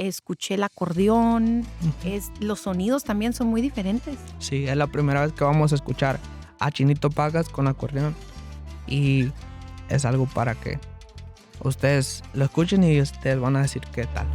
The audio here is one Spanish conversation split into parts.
escuché el acordeón, Ujú. los sonidos también son muy diferentes. Sí, es la primera vez que vamos a escuchar a Chinito Pacas con acordeón y es algo para que ustedes lo escuchen y ustedes van a decir qué tal.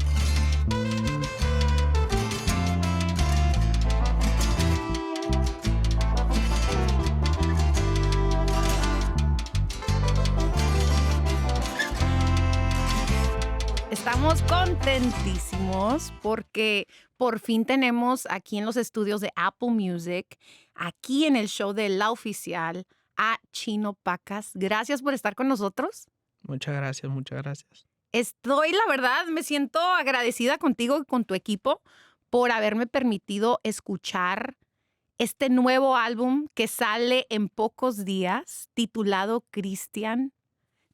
Estamos contentísimos porque por fin tenemos aquí en los estudios de Apple Music, aquí en el show de La Oficial, a Chino Pacas. Gracias por estar con nosotros. Muchas gracias, muchas gracias. La verdad, me siento agradecida contigo y con tu equipo por haberme permitido escuchar este nuevo álbum que sale en pocos días, titulado Cristian.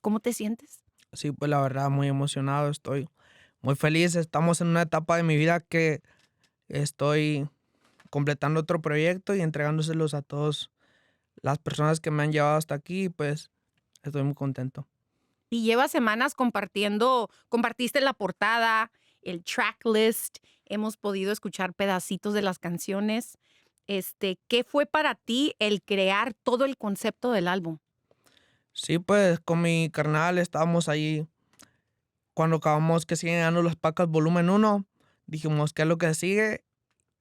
¿Cómo te sientes? Sí, pues la verdad muy emocionado, estoy muy feliz. Estamos en una etapa de mi vida que estoy completando otro proyecto y entregándoselos a todas las personas que me han llevado hasta aquí, pues estoy muy contento. Y llevas semanas compartiste la portada, el tracklist, hemos podido escuchar pedacitos de las canciones. ¿Qué fue para ti el crear todo el concepto del álbum? Sí, pues con mi carnal estábamos ahí cuando acabamos que siguen ganando los Pacas volumen 1, dijimos qué es lo que sigue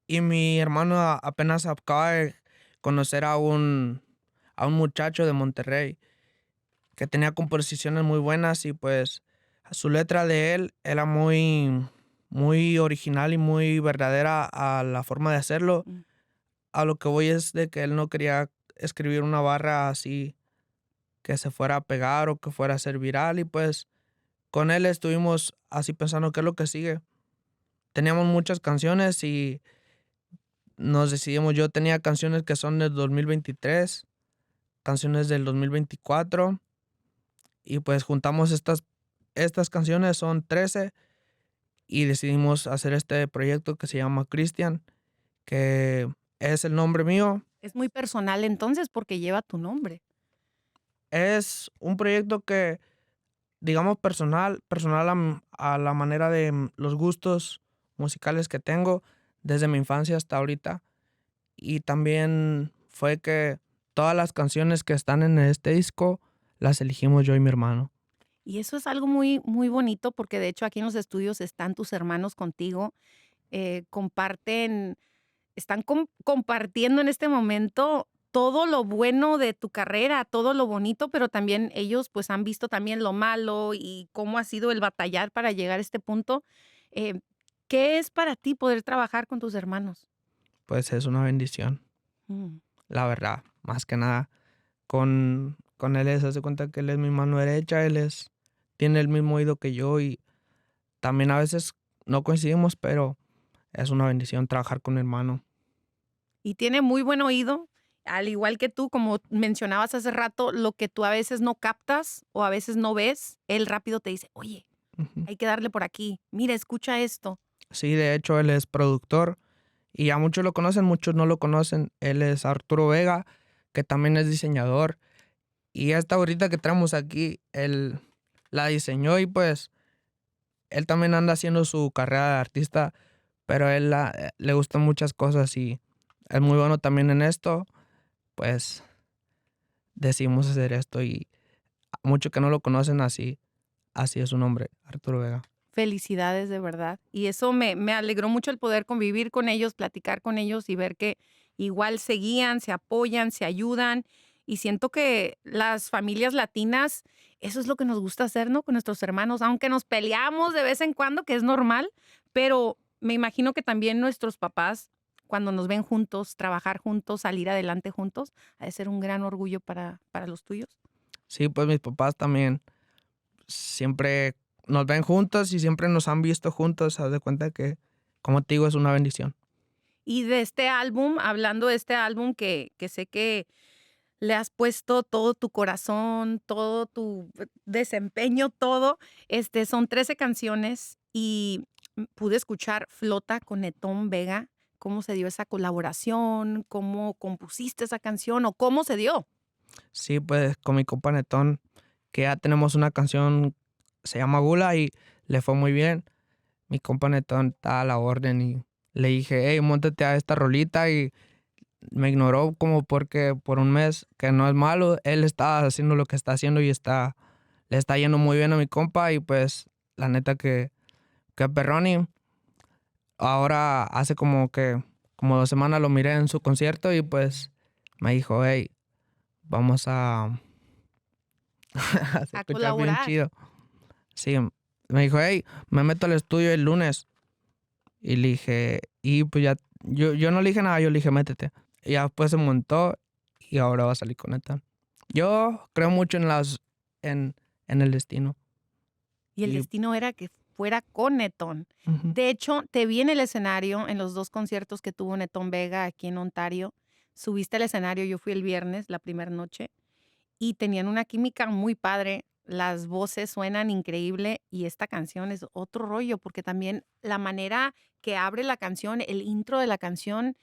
y mi hermano apenas acaba de conocer a un muchacho de Monterrey que tenía composiciones muy buenas y pues su letra de él era muy original y muy verdadera a la forma de hacerlo. Mm. A lo que voy es de que él no quería escribir una barra así que se fuera a pegar o que fuera a ser viral y pues con él estuvimos así pensando qué es lo que sigue. Teníamos muchas canciones y nos decidimos, yo tenía canciones que son del 2023, canciones del 2024 y pues juntamos estas canciones, son 13 y decidimos hacer este proyecto que se llama Cristian, que es el nombre mío. Es muy personal entonces porque lleva tu nombre. Es un proyecto que, digamos, personal a la manera de los gustos musicales que tengo desde mi infancia hasta ahorita. Y también fue que todas las canciones que están en este disco las elegimos yo y mi hermano. Y eso es algo muy, muy bonito porque de hecho aquí en los estudios están tus hermanos contigo, comparten, están compartiendo en este momento todo lo bueno de tu carrera, todo lo bonito, pero también ellos pues han visto también lo malo y cómo ha sido el batallar para llegar a este punto. Eh, ¿Qué es para ti poder trabajar con tus hermanos? Pues es una bendición, Mm. la verdad. Más que nada, con él se hace cuenta que él es mi mano derecha, tiene el mismo oído que yo y también a veces no coincidimos, pero es una bendición trabajar con mi hermano. Y tiene muy buen oído, al igual que tú, como mencionabas hace rato, lo que tú a veces no captas o a veces no ves, él rápido te dice, oye, Ujú. hay que darle por aquí, mira, escucha esto. Sí, de hecho él es productor y ya muchos lo conocen, muchos no lo conocen. Él es Arturo Vega, que también es diseñador. Y esta gorrita que traemos aquí, él la diseñó y pues él también anda haciendo su carrera de artista, pero le gustan muchas cosas y es muy bueno también en esto. Pues decidimos hacer esto y muchos que no lo conocen así es su nombre, Arturo Vega. Felicidades de verdad. Y eso me alegró mucho el poder convivir con ellos, platicar con ellos y ver que igual se guían, se apoyan, se ayudan. Y siento que las familias latinas, eso es lo que nos gusta hacer, ¿no? Con nuestros hermanos, aunque nos peleamos de vez en cuando, que es normal, pero me imagino que también nuestros papás, cuando nos ven juntos, trabajar juntos, salir adelante juntos, ha de ser un gran orgullo para los tuyos. Sí, pues mis papás también siempre nos ven juntos y siempre nos han visto juntos. Haz de cuenta que, como te digo, es una bendición. Y de este álbum, hablando de este álbum que sé que le has puesto todo tu corazón, todo tu desempeño, todo, son 13 canciones y pude escuchar Flota con Netón Vega. ¿Cómo se dio esa colaboración? ¿Cómo compusiste esa canción o cómo se dio? Sí, pues con mi compa Netón, que ya tenemos una canción, se llama Gula y le fue muy bien. mi compa Netón está a la orden y le dije, hey, móntate a esta rolita y me ignoró como porque por un mes, que no es malo, él está haciendo lo que está haciendo y le está yendo muy bien a mi compa y pues la neta que perroni. Ahora hace como 2 semanas lo miré en su concierto y pues me dijo, hey, vamos a se A escucha bien colaborar. chido. Sí, me dijo, hey, me meto al estudio el lunes. Y le dije, y pues ya, yo no le dije nada, yo le dije, métete. Y ya después se montó y ahora va a salir con Ethan. Yo creo mucho en el destino. Y el Y destino era que fuera con Netón. ujú, De hecho, te vi en el escenario en los 2 conciertos que tuvo Netón Vega aquí en Ontario. Subiste al escenario, yo fui el viernes, la primera noche, y tenían una química muy padre. Las voces suenan increíble y esta canción es otro rollo, porque también la manera que abre la canción, el intro de la canción,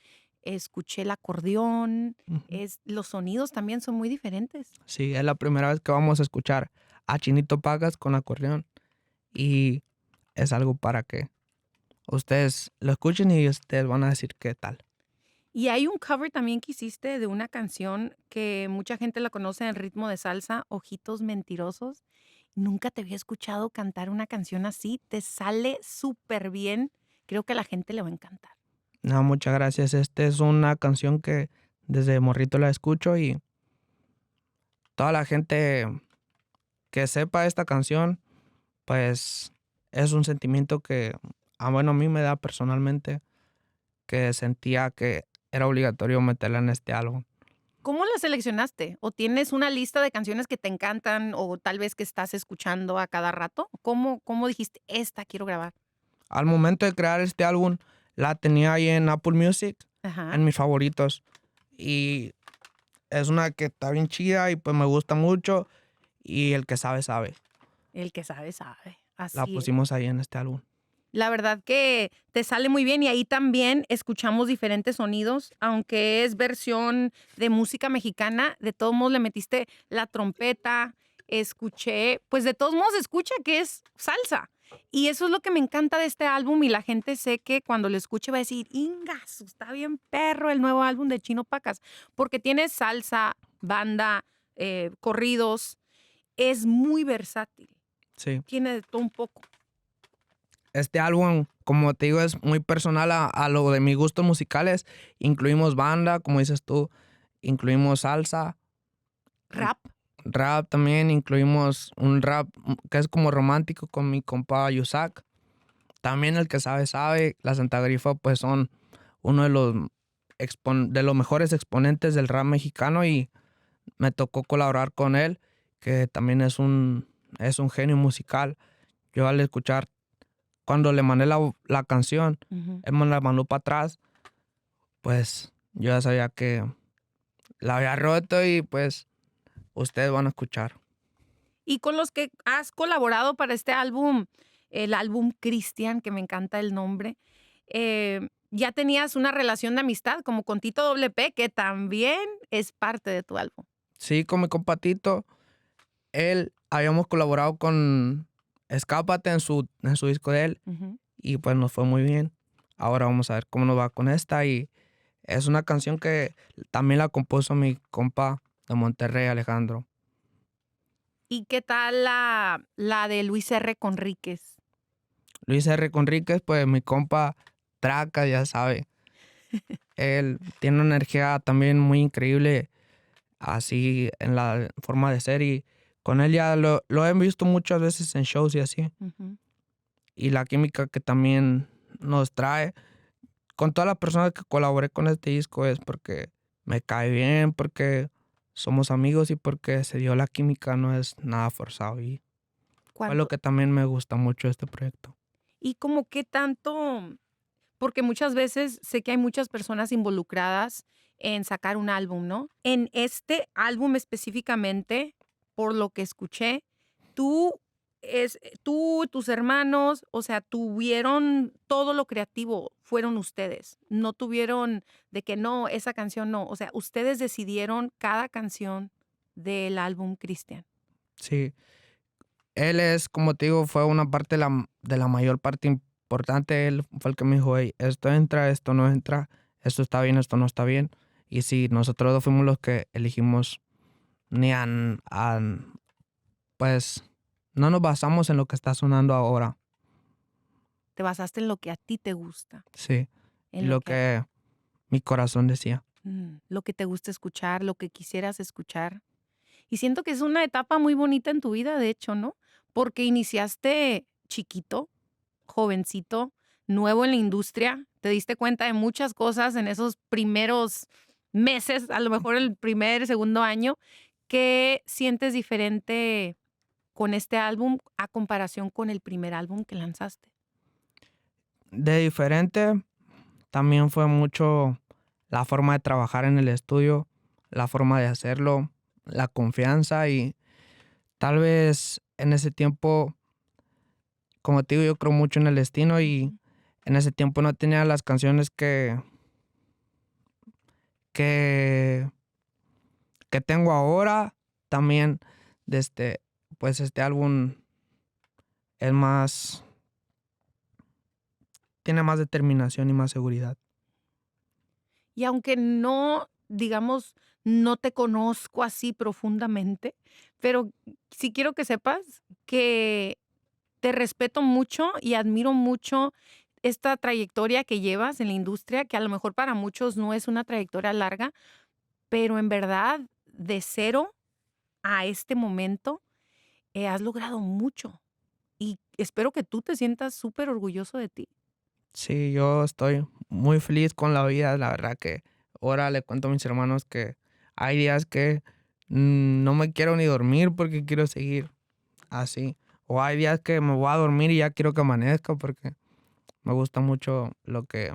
escuché el acordeón, ujú. los sonidos también son muy diferentes. Sí, es la primera vez que vamos a escuchar a Chinito Pagas con acordeón. Y es algo para que ustedes lo escuchen y ustedes van a decir qué tal. Y hay un cover también que hiciste de una canción que mucha gente la conoce en ritmo de salsa, Ojitos Mentirosos. Nunca te había escuchado cantar una canción así. Te sale súper bien. Creo que a la gente le va a encantar. No, muchas gracias. Esta es una canción que desde morrito la escucho y toda la gente que sepa esta canción, pues es un sentimiento que, bueno, a mí me da personalmente que sentía que era obligatorio meterla en este álbum. ¿Cómo la seleccionaste? ¿O tienes una lista de canciones que te encantan o tal vez que estás escuchando a cada rato? ¿Cómo dijiste, esta quiero grabar? Al momento de crear este álbum, la tenía ahí en Apple Music, Ajá, en mis favoritos. Y es una que está bien chida y pues me gusta mucho. Y el que sabe, sabe. el que sabe, sabe. La Así es. pusimos ahí en este álbum. La verdad que te sale muy bien y ahí también escuchamos diferentes sonidos, aunque es versión de música mexicana, de todos modos le metiste la trompeta, escuché, pues de todos modos escucha que es salsa. Y eso es lo que me encanta de este álbum y la gente sé que cuando lo escuche va a decir, Ingas, está bien perro el nuevo álbum de Chino Pacas, porque tiene salsa, banda, corridos, es muy versátil, Sí. tiene de todo un poco. Este álbum, como te digo, es muy personal a lo de mis gustos musicales. Incluimos banda, como dices tú, incluimos salsa, Rap. rap también, incluimos un rap que es como romántico con mi compa Yusak. También el que sabe, sabe. La Santa Grifa, pues son uno de los mejores exponentes del rap mexicano y me tocó colaborar con él, que también es un genio musical. Yo al escuchar, cuando le mandé la canción, Ujú. él me la mandó para atrás, pues yo ya sabía que la había roto y pues ustedes van a escuchar. Y con los que has colaborado para este álbum, el álbum Cristian, que me encanta el nombre, ya tenías una relación de amistad como con Tito Doble P, que también es parte de tu álbum. Sí, con mi compa Tito, él habíamos colaborado con Escápate en su disco de él Ujú. y pues nos fue muy bien. Ahora vamos a ver cómo nos va con esta y es una canción que también la compuso mi compa de Monterrey, Alejandro. ¿Y qué tal la de Luis R. Conríquez? Luis R. Conríquez, pues mi compa Traca, ya sabe. Él tiene una energía también muy increíble, así en la forma de ser. Y con él ya lo he visto muchas veces en shows y así. Ujú. Y la química que también nos trae. Con todas las personas que colaboré con este disco es porque me cae bien, porque somos amigos y porque se dio la química, no es nada forzado. Y fue lo ¿Cuánto? que también me gusta mucho de este proyecto. ¿Y como qué tanto? Porque muchas veces sé que hay muchas personas involucradas en sacar un álbum, ¿no? En este álbum específicamente, por lo que escuché, tú, tú, tus hermanos, o sea, tuvieron todo lo creativo, fueron ustedes. No tuvieron de que no, esa canción no. O sea, ustedes decidieron cada canción del álbum Cristian. Sí, él es, como te digo, fue una parte de la mayor parte importante, él fue el que me dijo: "Hey, esto entra, esto no entra, esto está bien, esto no está bien". Y sí, nosotros 2 fuimos los que elegimos, ni pues, no nos basamos en lo que está sonando ahora. Te basaste en lo que a ti te gusta, Sí, y en lo que mi corazón decía. lo que te gusta escuchar, lo que quisieras escuchar. Y siento que es una etapa muy bonita en tu vida, de hecho, ¿no? Porque iniciaste chiquito, jovencito, nuevo en la industria, te diste cuenta de muchas cosas en esos primeros meses, a lo mejor el primer, segundo año. ¿Qué sientes diferente con este álbum a comparación con el primer álbum que lanzaste? De diferente, también fue mucho la forma de trabajar en el estudio, la forma de hacerlo, la confianza y tal vez en ese tiempo, como te digo, yo creo mucho en el destino y Ujú. en ese tiempo no tenía las canciones que, que tengo ahora. También, pues este álbum es más, tiene más determinación y más seguridad. Y aunque no, digamos, no te conozco así profundamente, pero sí quiero que sepas que te respeto mucho y admiro mucho esta trayectoria que llevas en la industria, que a lo mejor para muchos no es una trayectoria larga, pero en verdad, de cero a este momento, has logrado mucho y espero que tú te sientas súper orgulloso de ti. Sí, yo estoy muy feliz con la vida, la verdad que ahora le cuento a mis hermanos que hay días que no me quiero ni dormir porque quiero seguir así. O hay días que me voy a dormir y ya quiero que amanezca porque me gusta mucho lo que,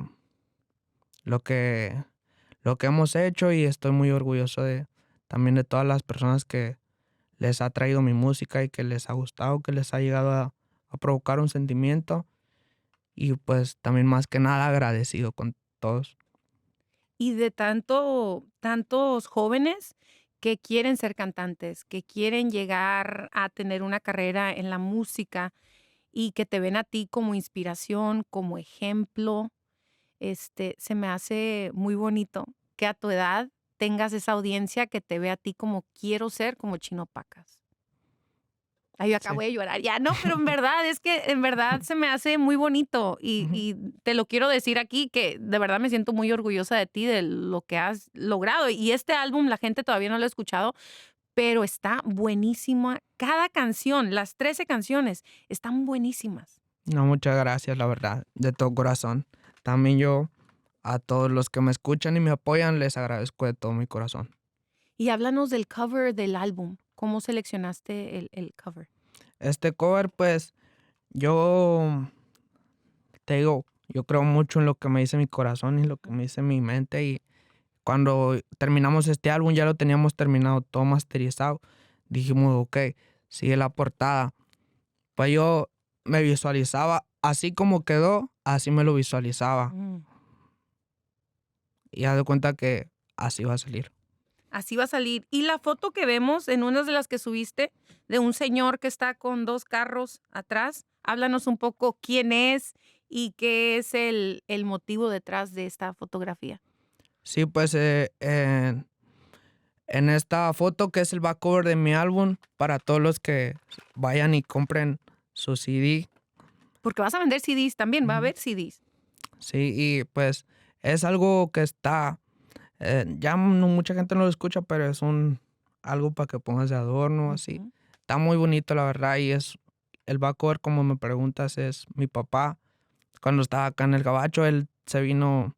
lo que hemos hecho y estoy muy orgulloso de también de todas las personas que les ha traído mi música y que les ha gustado, que les ha llegado a provocar un sentimiento y pues también más que nada agradecido con todos. Y de tantos jóvenes que quieren ser cantantes, que quieren llegar a tener una carrera en la música y que te ven a ti como inspiración, como ejemplo, se me hace muy bonito que a tu edad tengas esa audiencia que te ve a ti como quiero ser como Chino Pacas. Ay, yo acabo Sí. de llorar ya, no, pero en verdad, es que en verdad se me hace muy bonito Ujú. y te lo quiero decir aquí, que de verdad me siento muy orgullosa de ti, de lo que has logrado. Y este álbum la gente todavía no lo ha escuchado, pero está buenísima. Cada canción, las 13 canciones, están buenísimas. No, muchas gracias, la verdad, de todo corazón. También yo a todos los que me escuchan y me apoyan les agradezco de todo mi corazón. Y háblanos del cover del álbum. ¿Cómo seleccionaste el cover? Este cover, pues yo te digo, yo creo mucho en lo que me dice mi corazón y lo que me dice mi mente y cuando terminamos este álbum ya lo teníamos terminado todo masterizado. Dijimos, ok, sigue la portada. Pues yo me visualizaba así como quedó, así me lo visualizaba. Mm. Y haz de cuenta que así va a salir. Así va a salir. Y la foto que vemos en una de las que subiste, de un señor que está con 2 carros atrás, háblanos un poco quién es y qué es el motivo detrás de esta fotografía. Sí, pues en esta foto que es el back cover de mi álbum, para todos los que vayan y compren su CD. Porque vas a vender CDs también, va a Ujú. haber CDs. Sí, y pues es algo que está, ya no, mucha gente no lo escucha, pero es algo para que pongas de adorno, así. Ujú, Está muy bonito, la verdad, y es el back cover, como me preguntas, es mi papá. Cuando estaba acá en el Gabacho, él se vino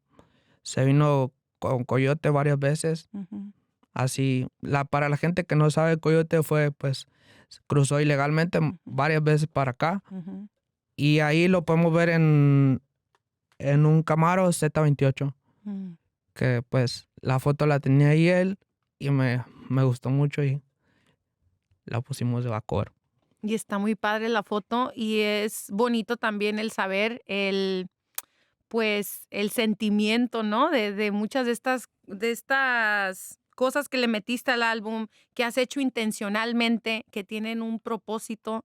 con Coyote varias veces. ujú, Así, para la gente que no sabe, Coyote fue, pues, cruzó ilegalmente ujú, varias veces para acá. ujú. Y ahí lo podemos ver en un Camaro Z28, Mm. que pues la foto la tenía ahí él y me gustó mucho y la pusimos de bacor. Y está muy padre la foto y es bonito también el saber pues, el sentimiento, ¿no? De muchas de estas cosas que le metiste al álbum, que has hecho intencionalmente, que tienen un propósito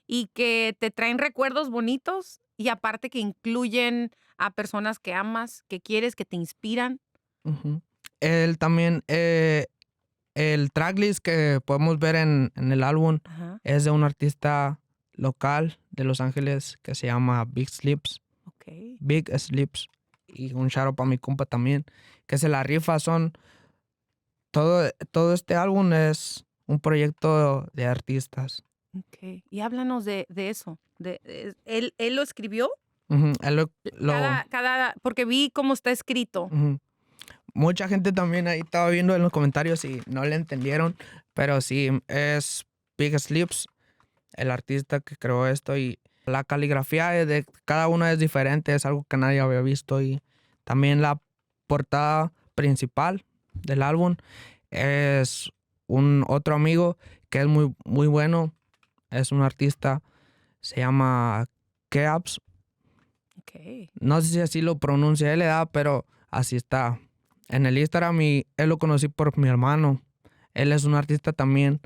y que te traen recuerdos bonitos y aparte que incluyen a personas que amas, que quieres, que te inspiran. Ujú. Él también, el tracklist que podemos ver en el álbum Ajá, es de un artista local de Los Ángeles que se llama Big Sleeps. okey. Big Sleeps. Y un shout out para mi compa también, que se la rifa. Todo este álbum es un proyecto de artistas. Okey. Y háblanos de eso, ¿él lo escribió? Ujú, él Porque vi cómo está escrito. ujú. Mucha gente también ahí estaba viendo en los comentarios y no le entendieron, pero sí, es Big Sleeps, el artista que creó esto, y la caligrafía de cada una es diferente, es algo que nadie había visto, y también la portada principal del álbum es un otro amigo que es muy, muy bueno, es un artista, se llama Keaps, Okey. no sé si así lo pronuncia él, pero así está en el Instagram, y él lo conocí por mi hermano. Él es un artista también,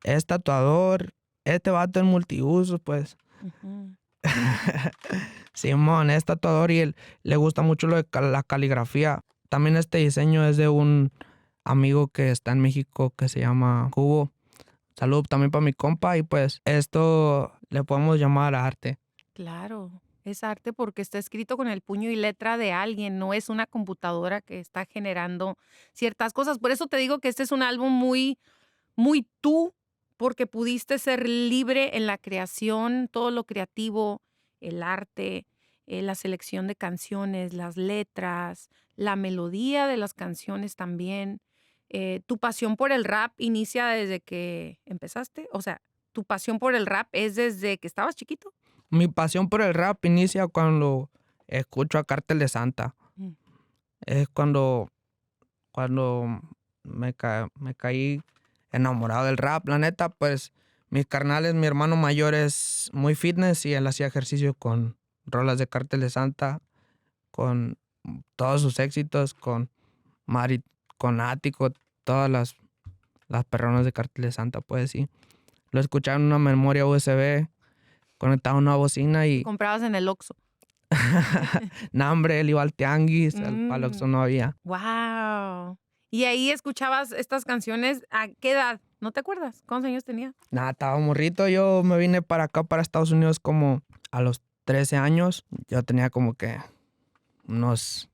es tatuador, este vato es multiuso, pues. Ujú. Simón es tatuador y él le gusta mucho lo de la caligrafía. También este diseño es de un amigo que está en México que se llama Cubo. Salud también para mi compa, y pues esto le podemos llamar arte. Claro, es arte porque está escrito con el puño y letra de alguien, no es una computadora que está generando ciertas cosas. Por eso te digo que este es un álbum muy, muy tú, porque pudiste ser libre en la creación, todo lo creativo, el arte, la selección de canciones, las letras, la melodía de las canciones también. ¿Tu pasión por el rap inicia desde que empezaste? O sea, ¿tu pasión por el rap es desde que estabas chiquito? Mi pasión por el rap inicia cuando escucho a Cártel de Santa. Mm. Es cuando me caí enamorado del rap. La neta, pues mis carnales, mi hermano mayor es muy fitness y él hacía ejercicio con rolas de Cártel de Santa, con todos sus éxitos, con Mari, con Ático, todas las perronas de Cártel de Santa, pues sí. Lo escuchaba en una memoria USB, conectaba a una bocina Que y comprabas en el Oxxo. no, hombre, él iba al tianguis, al Paloxo Mm, no había. guau. Y ahí escuchabas estas canciones, ¿a qué edad? ¿No te acuerdas? ¿Cuántos años tenías? Nada, estaba morrito. Yo me vine para acá, para Estados Unidos, como a los 13 años. Yo tenía como que unos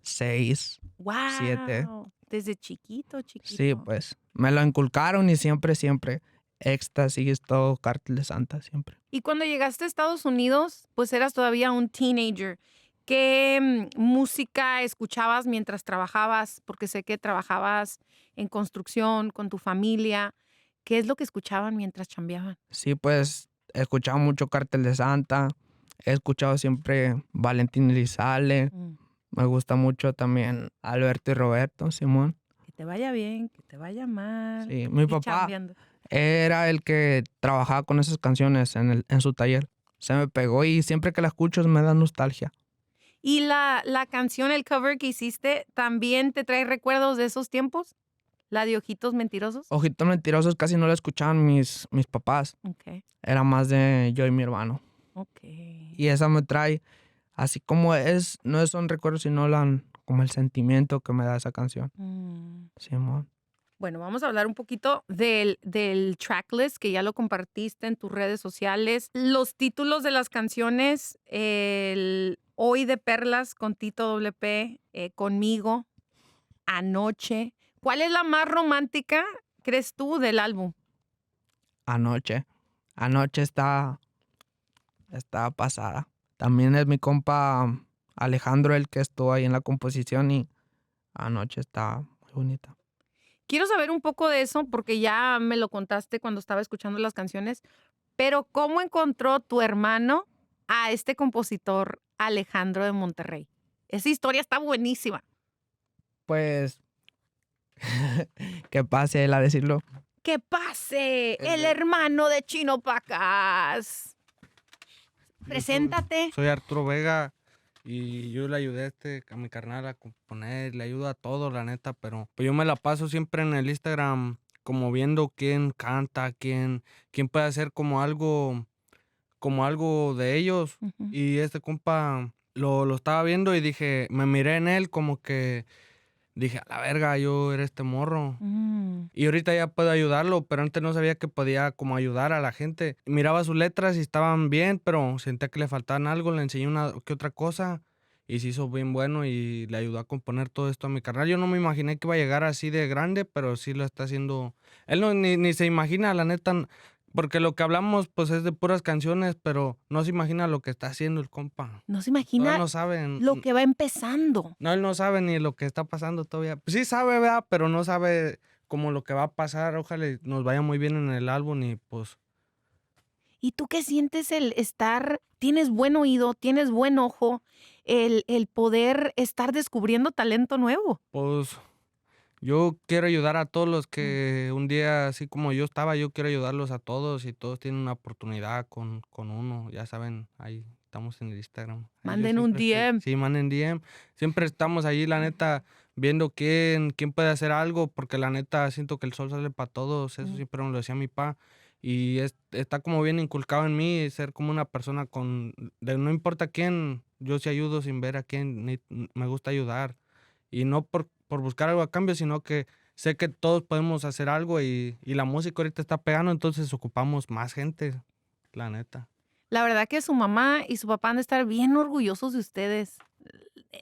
6, 7. Guau, desde chiquito, Sí, chiquito. pues me lo inculcaron y siempre, siempre. Éxtasis, todo Cártel de Santa, siempre. Y cuando llegaste a Estados Unidos, pues eras todavía un teenager. ¿Qué música escuchabas mientras trabajabas? Porque sé que trabajabas en construcción con tu familia. ¿Qué es lo que escuchaban mientras chambeaban? Sí, pues he escuchado mucho Cártel de Santa. He escuchado siempre Valentín Elizalde. Mm, Me gusta mucho también Alberto y Roberto, Simón. que te vaya bien, que te vaya mal. Sí, mi Y papá chambeando. era el que trabajaba con esas canciones en su taller. Se me pegó y siempre que la escucho me da nostalgia. ¿Y la canción, el cover que hiciste, también te trae recuerdos de esos tiempos? ¿La de Ojitos Mentirosos? Ojitos Mentirosos casi no la escuchaban mis papás. Okey, Era más de yo y mi hermano. okey. Y esa me trae, así como es, no son recuerdos, sino como el sentimiento que me da esa canción. Mm. Simón. Bueno, vamos a hablar un poquito del tracklist, que ya lo compartiste en tus redes sociales. Los títulos de las canciones, el Hoy de Perlas con Tito WP, Conmigo, Anoche. ¿Cuál es la más romántica, crees tú, del álbum? Anoche. Anoche está pasada. También es mi compa Alejandro el que estuvo ahí en la composición, y anoche está muy bonita. Quiero saber un poco de eso porque ya me lo contaste cuando estaba escuchando las canciones, pero ¿cómo encontró tu hermano a este compositor Alejandro de Monterrey? Esa historia está buenísima. Pues, que pase él a decirlo. ¡Que pase! El El de- hermano de Chino Pacas. Preséntate. Soy Arturo Vega y yo le ayudé a mi carnal a componer, le ayudo a todo, la neta, pero pues yo me la paso siempre en el Instagram como viendo quién canta, quién puede hacer como algo como algo de ellos. Ujú. Y este compa lo estaba viendo y dije, me miré en él como que dije, a la verga, yo era este morro. Mm. Y ahorita ya puedo ayudarlo, pero antes no sabía que podía como ayudar a la gente. Miraba sus letras y estaban bien, pero sentía que le faltaban algo, le enseñé una que otra cosa y se hizo bien bueno y le ayudó a componer todo esto a mi carnal. Yo no me imaginé que iba a llegar así de grande, pero sí lo está haciendo. Él no, ni se imagina, la neta, porque lo que hablamos pues es de puras canciones, pero no se imagina lo que está haciendo el compa. No se Todavía imagina no sabe. lo que va empezando. No, él no sabe ni lo que está pasando todavía. Pues sí sabe, ¿verdad? Pero no sabe como lo que va a pasar. Ojalá y nos vaya muy bien en el álbum y pues, ¿Y tú qué sientes el estar, tienes buen oído, tienes buen ojo, el poder estar descubriendo talento nuevo? pues yo quiero ayudar a todos los Mm. que un día, así como yo estaba, yo quiero ayudarlos a todos y todos tienen una oportunidad con uno. Ya saben, ahí estamos en el Instagram. Ahí yo Manden un siempre estoy. DM. Sí, manden DM. Siempre estamos ahí, la neta, viendo quién puede hacer algo, porque la neta siento que el sol sale para todos. Eso Mm. siempre me lo decía mi pa. Y está como bien inculcado en mí ser como una persona no importa quién, yo sí ayudo sin ver a quién, me gusta ayudar. Y no por buscar algo a cambio, sino que sé que todos podemos hacer algo y la música ahorita está pegando, entonces ocupamos más gente, la neta. La verdad que su mamá y su papá han de estar bien orgullosos de ustedes.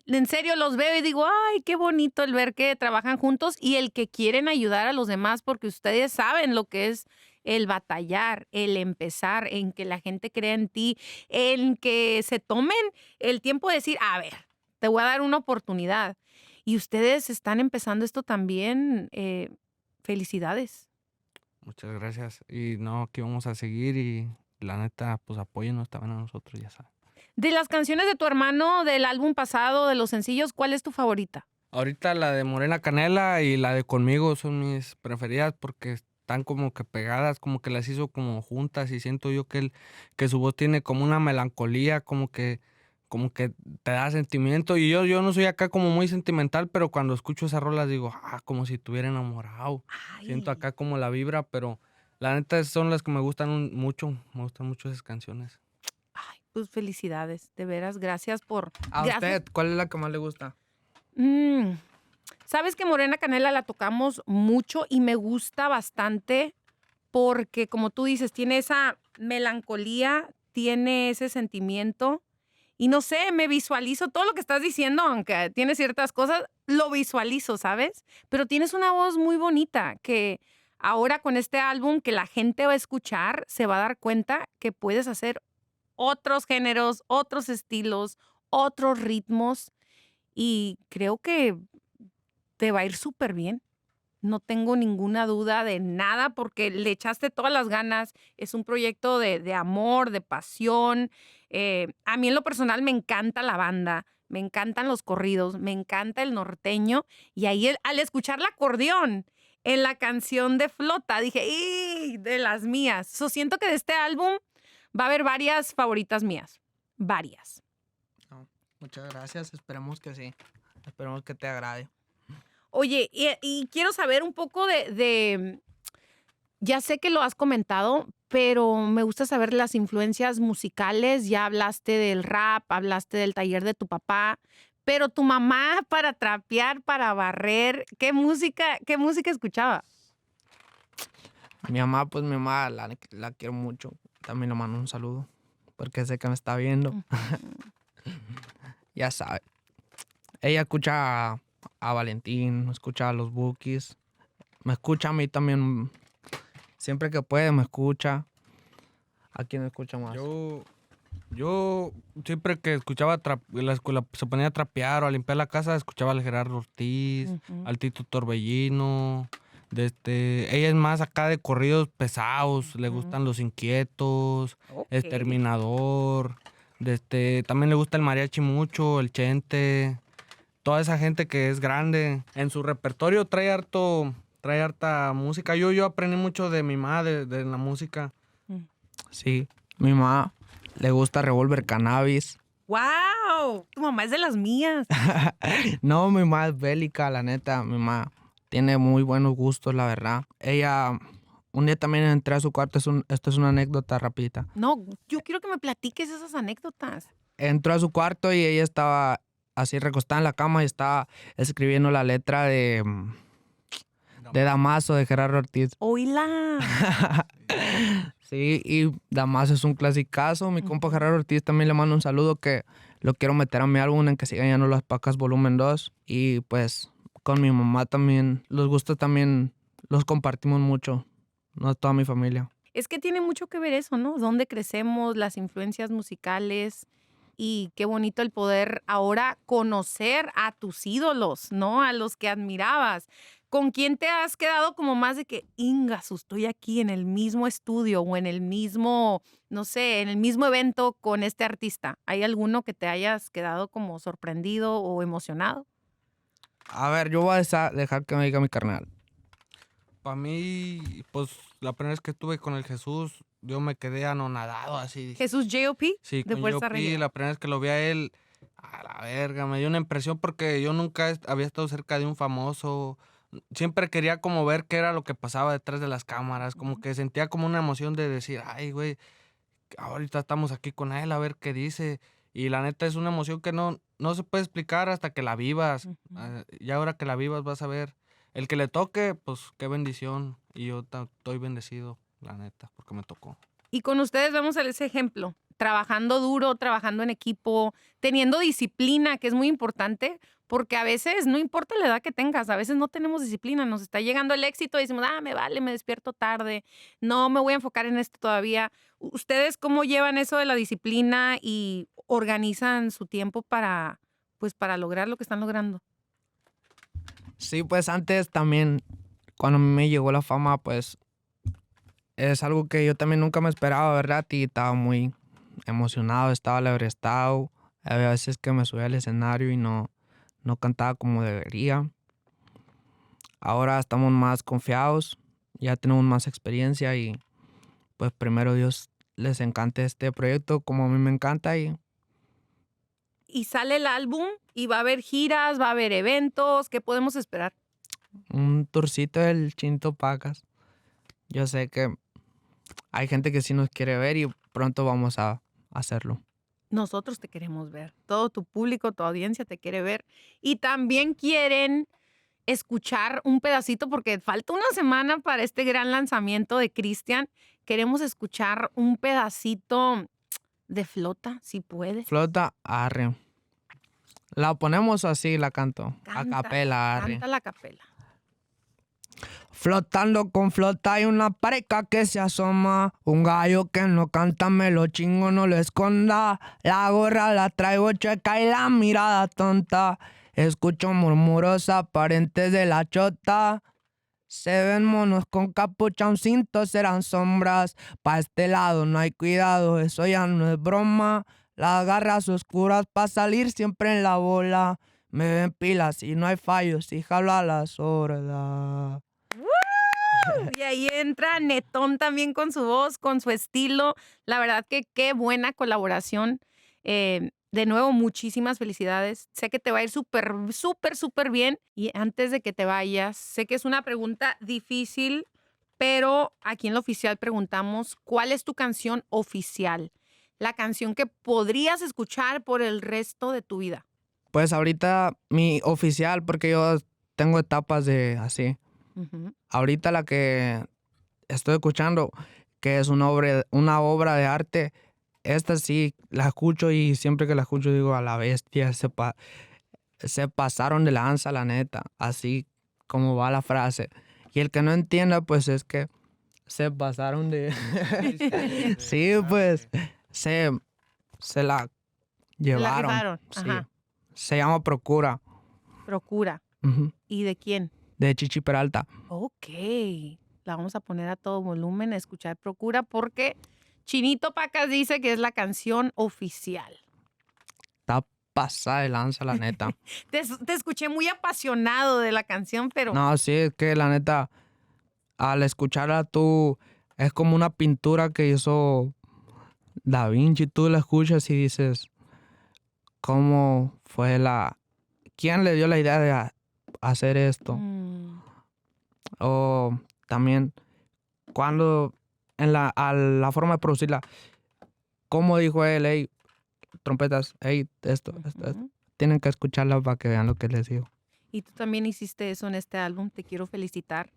En serio, los veo y digo, ay, qué bonito el ver que trabajan juntos y el que quieren ayudar a los demás, porque ustedes saben lo que es el batallar, el empezar, en que la gente crea en ti, en que se tomen el tiempo de decir, a ver, te voy a dar una oportunidad. Y ustedes están empezando esto también. Felicidades. Muchas gracias. Y no, aquí vamos a seguir y la neta, pues apóyennos también a nosotros, ya saben. De las canciones de tu hermano, del álbum pasado, de los sencillos, ¿cuál es tu favorita? Ahorita la de Morena Canela y la de Conmigo son mis preferidas porque están como que pegadas, como que las hizo como juntas y siento yo que su voz tiene como una melancolía, como que te da sentimiento y yo no soy acá como muy sentimental, pero cuando escucho esas rolas digo, como si estuviera enamorado. Siento Ay, acá como la vibra, pero la neta son las que me gustan me gustan mucho esas canciones. ay, pues felicidades, de veras, gracias por... ¿A Gracias. usted cuál es la que más le gusta? Mm, Sabes que Morena Canela la tocamos mucho y me gusta bastante porque, como tú dices, tiene esa melancolía, tiene ese sentimiento y no sé, me visualizo todo lo que estás diciendo, aunque tiene ciertas cosas, lo visualizo, ¿sabes? Pero tienes una voz muy bonita que ahora con este álbum que la gente va a escuchar, se va a dar cuenta que puedes hacer otros géneros, otros estilos, otros ritmos y creo que te va a ir súper bien. No tengo ninguna duda de nada porque le echaste todas las ganas. Es un proyecto de amor, de pasión. A mí en lo personal me encanta la banda, me encantan los corridos, me encanta el norteño. Y ahí al escuchar el acordeón en la canción de Flota, dije, ¡y! De las mías. Siento que de este álbum va a haber varias favoritas mías. Varias. No, muchas gracias, esperemos que sí. Esperemos que te agrade. Oye, y quiero saber un poco ya sé que lo has comentado, pero me gusta saber las influencias musicales. Ya hablaste del rap, hablaste del taller de tu papá, pero tu mamá para trapear, para barrer, ¿qué música escuchaba? Mi mamá, pues mi mamá la quiero mucho. También le mando un saludo porque sé que me está viendo. Ya sabe. Ella escucha a Valentín, escucha a los Bukis. Me escucha a mí también. Siempre que puede me escucha. ¿A quién me escucha más? Yo siempre que escuchaba la escuela se ponía a trapear o a limpiar la casa, escuchaba al Gerardo Ortiz, Ujú. al Tito Torbellino. Ella es más acá de corridos pesados, le gustan Los Inquietos, Ok. Exterminador. También le gusta el mariachi mucho, el Chente, toda esa gente que es grande. En su repertorio trae harta música. Yo aprendí mucho de mi madre, de la música. Sí, mi mamá le gusta Revolver Cannabis. ¡Wow! Tu mamá es de las mías. No, mi mamá es bélica, la neta. Mi mamá tiene muy buenos gustos, la verdad. Ella un día también entré a su cuarto, esto es una anécdota rapidita. No, yo quiero que me platiques esas anécdotas. Entró a su cuarto y ella estaba así recostada en la cama y estaba escribiendo la letra de Damaso de Gerardo Ortiz. Oíla. Sí, y Damaso es un clasicazo. Mi compa Gerardo Ortiz también le mando un saludo que lo quiero meter a mi álbum en que sigan llenando las pacas volumen 2. Y pues con mi mamá también, los gustos también los compartimos mucho, no toda mi familia. Es que tiene mucho que ver eso, ¿no? Dónde crecemos, las influencias musicales y qué bonito el poder ahora conocer a tus ídolos, ¿no? A los que admirabas. ¿Con quién te has quedado como más de que, Ingasu, estoy aquí en el mismo estudio o en el mismo, no sé, en el mismo evento con este artista? ¿Hay alguno que te hayas quedado como sorprendido o emocionado? A ver, yo voy a dejar que me diga mi carnal. Para mí, pues la primera vez que estuve con el Jesús, yo me quedé anonadado así. Dije, Jesús J.O.P. sí, de con Fuerza Yopi, Regida. la primera vez que lo vi a él, a la verga, me dio una impresión porque yo nunca había estado cerca de un famoso. Siempre quería como ver qué era lo que pasaba detrás de las cámaras, como que sentía como una emoción de decir, ay, güey, ahorita estamos aquí con él, a ver qué dice. Y la neta es una emoción que no se puede explicar hasta que la vivas. Ujú. Ya ahora que la vivas vas a ver. El que le toque, pues qué bendición. Y yo estoy bendecido, la neta, porque me tocó. Y con ustedes vemos ese ejemplo, trabajando duro, trabajando en equipo, teniendo disciplina, que es muy importante, porque a veces no importa la edad que tengas, a veces no tenemos disciplina, nos está llegando el éxito y decimos, me vale, me despierto tarde, no me voy a enfocar en esto todavía. ¿Ustedes cómo llevan eso de la disciplina y organizan su tiempo pues, para lograr lo que están logrando? Sí, pues antes también, cuando a mí me llegó la fama, pues es algo que yo también nunca me esperaba, ¿verdad? Y estaba muy emocionado, estaba alebrestado. Había veces que me subía al escenario y no cantaba como debería. Ahora estamos más confiados, ya tenemos más experiencia y pues primero Dios les encante este proyecto como a mí me encanta y Y sale el álbum y va a haber giras, va a haber eventos, ¿qué podemos esperar? un tourcito del Chinto Pacas. Yo sé que hay gente que sí nos quiere ver y pronto vamos a hacerlo. Nosotros te queremos ver, todo tu público, tu audiencia te quiere ver y también quieren escuchar un pedacito porque falta una semana para este gran lanzamiento de Cristian. Queremos escuchar un pedacito de Flota, si puedes. Flota, arre. La ponemos así, la canto. A Canta, capela, arre. canta la capela. Flotando con flota hay una pareja que se asoma. Un gallo que no canta me lo chingo, no lo esconda. La gorra la traigo chueca y la mirada tonta. Escucho murmuros aparentes de la chota. Se ven monos con capucha, un cinto serán sombras. Pa' este lado no hay cuidado, eso ya no es broma. Las garras oscuras pa' salir siempre en la bola. Me ven pilas y no hay fallos y jalo a la sorda. Y ahí entra Netón también con su voz, con su estilo. La verdad que qué buena colaboración. De nuevo, muchísimas felicidades. Sé que te va a ir súper, súper, súper bien. Y antes de que te vayas, sé que es una pregunta difícil, pero aquí en la oficial preguntamos, ¿cuál es tu canción oficial? La canción que podrías escuchar por el resto de tu vida. Pues ahorita mi oficial, porque yo tengo etapas de así. Ujú. Ahorita la que estoy escuchando, que es una obra de arte, esta sí la escucho y siempre que la escucho digo a la bestia, se pasaron de lanza, la neta, así como va la frase. Y el que no entienda, pues es que se pasaron de... Sí, pues se la Se la llevaron. rifaron. Sí. Ajá. Se llama Procura. Procura. Ujú. ¿Y de quién? De Chichi Peralta. Ok, la vamos a poner a todo volumen a escuchar Procura porque Chinito Pacas dice que es la canción oficial. Está pasada de lanza, la neta. Te escuché muy apasionado de la canción, pero No, sí, es que la neta, al escucharla tú, es como una pintura que hizo Da Vinci. Tú la escuchas y dices, ¿cómo fue ¿quién le dio la idea de hacer esto? O también cuando a la forma de producirla, como dijo él, hey, trompetas, hey, esto. Ujú. Tienen que escucharla para que vean lo que les digo. Y tú también hiciste eso en este álbum. Te quiero felicitar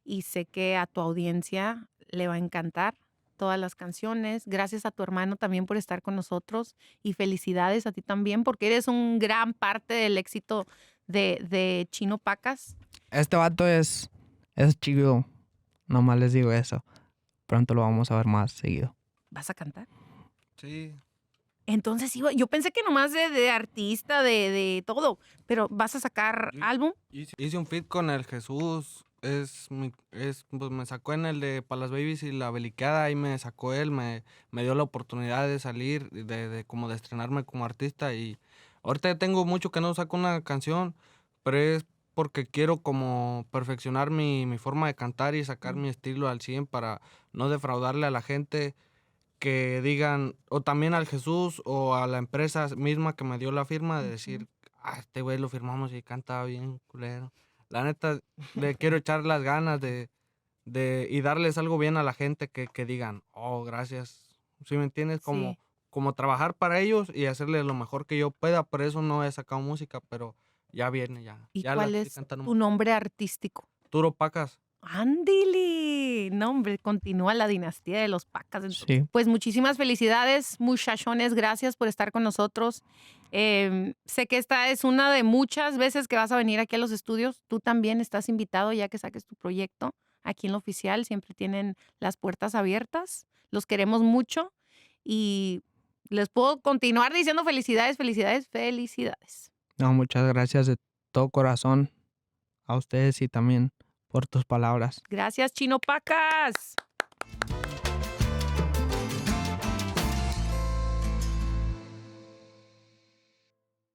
y sé que a tu audiencia le va a encantar todas las canciones. Gracias a tu hermano también por estar con nosotros y felicidades a ti también porque eres un gran parte del éxito de Chino Pacas. Este vato es chido, nomás les digo eso. Pronto lo vamos a ver más seguido. ¿Vas a cantar? Sí. Entonces, yo pensé que nomás de artista, de todo, pero ¿vas a sacar Yo álbum? hice un feat con el Jesús. Pues me sacó en el de Pa' las Babies y La Belicada. Ahí me sacó él, me dio la oportunidad de salir, como de estrenarme como artista. Y ahorita ya tengo mucho que no saco una canción, pero es porque quiero como perfeccionar mi forma de cantar y sacar mi estilo al 100 para no defraudarle a la gente que digan, o también al Jesús o a la empresa misma que me dio la firma, de decir, este güey lo firmamos y canta bien, culero. La neta, le quiero echar las ganas y darles algo bien a la gente que digan, oh, gracias. ¿Sí me entiendes? Sí. Como trabajar para ellos y hacerles lo mejor que yo pueda. Por eso no he sacado música, pero ya viene, ya. ¿Y Ya la cuál estoy es cantando tu más. nombre artístico? Turo Pacas. ¡Ándile! No, hombre, continúa la dinastía de los Pacas. Sí. Pues muchísimas felicidades, muchachones. Gracias por estar con nosotros. Sé que esta es una de muchas veces que vas a venir aquí a los estudios. Tú también estás invitado ya que saques tu proyecto aquí en lo oficial. Siempre tienen las puertas abiertas. Los queremos mucho y les puedo continuar diciendo felicidades, felicidades, felicidades. No, muchas gracias de todo corazón a ustedes y también por tus palabras. Gracias, Chino Pacas.